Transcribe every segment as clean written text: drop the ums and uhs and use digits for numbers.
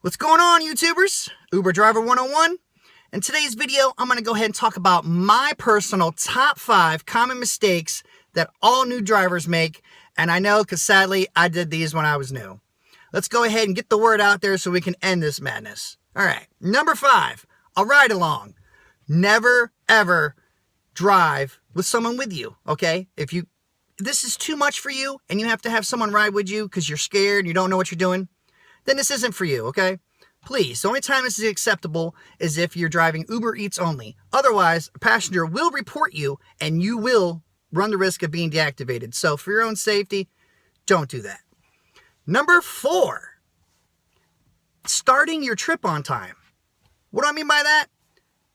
What's going on, YouTubers? Uber Driver 101. In today's video, I'm going to go ahead and talk about my personal top 5 common mistakes that all new drivers make. And I know because sadly, I did these when I was new. Let's go ahead and get the word out there so we can end this madness. All right, number 5, a ride along. Never, ever drive with someone with you, okay? If this is too much for you and you have to have someone ride with you because you're scared and you don't know what you're doing, then this isn't for you, okay? Please, the only time this is acceptable is if you're driving Uber Eats only. Otherwise, a passenger will report you and you will run the risk of being deactivated. So for your own safety, don't do that. Number 4, starting your trip on time. What do I mean by that?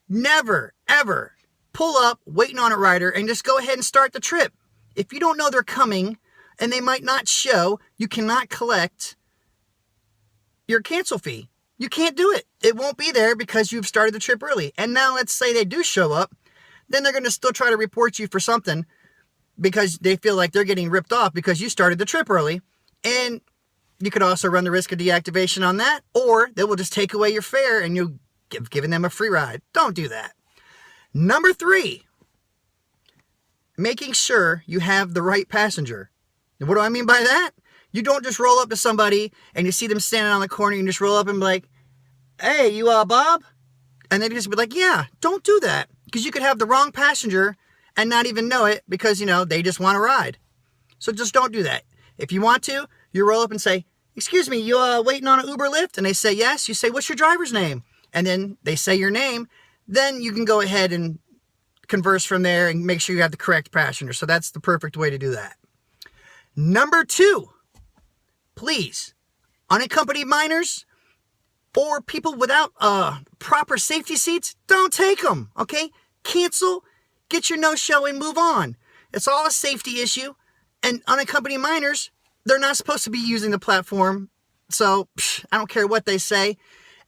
Never, ever pull up waiting on a rider and just go ahead and start the trip. If you don't know they're coming and they might not show, you cannot collect your cancel fee. You can't do it. It won't be there because you've started the trip early. And now let's say they do show up, then they're going to still try to report you for something because they feel like they're getting ripped off because you started the trip early. And you could also run the risk of deactivation on that, or they will just take away your fare and you'll give giving them a free ride. Don't do that. Number 3, making sure you have the right passenger. And what do I mean by that? You don't just roll up to somebody and you see them standing on the corner and you just roll up and be like, hey, you Bob? And they just be like, yeah, don't do that. Because you could have the wrong passenger and not even know it because, they just want to ride. So just don't do that. If you want to, you roll up and say, excuse me, you waiting on an Uber Lyft? And they say yes. You say, what's your driver's name? And then they say your name. Then you can go ahead and converse from there and make sure you have the correct passenger. So that's the perfect way to do that. Number 2. Please, unaccompanied minors or people without proper safety seats, don't take them, okay? Cancel, get your no-show and move on. It's all a safety issue. And unaccompanied minors, they're not supposed to be using the platform. So I don't care what they say.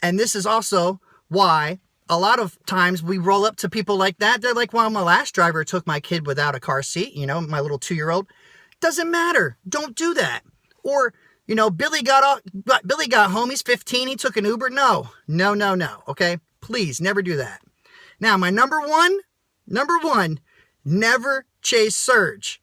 And this is also why a lot of times we roll up to people like that. They're like, well, my last driver took my kid without a car seat, my little 2-year-old. Doesn't matter. Don't do that. Or Billy got home. He's 15. He took an Uber. No. Okay. Please never do that. Now, my number one, never chase surge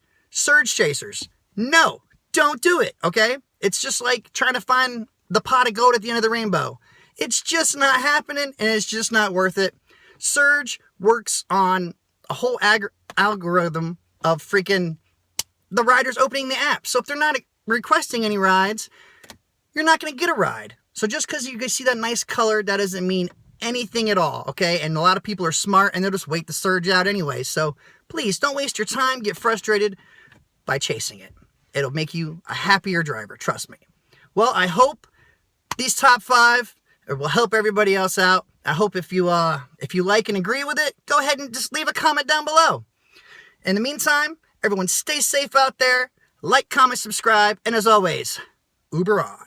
chasers. No, don't do it. Okay. It's just like trying to find the pot of gold at the end of the rainbow. It's just not happening and it's just not worth it. Surge works on a whole algorithm of freaking the riders opening the app. So if they're not requesting any rides, you're not going to get a ride. So just because you see that nice color, that doesn't mean anything at all, okay? And a lot of people are smart and they'll just wait the surge out anyway. So please don't waste your time, get frustrated by chasing it. It'll make you a happier driver, trust me. Well, I hope these top 5 will help everybody else out. I hope if you like and agree with it, go ahead and just leave a comment down below. In the meantime, everyone stay safe out there. Like, comment, subscribe, and as always, Uber on.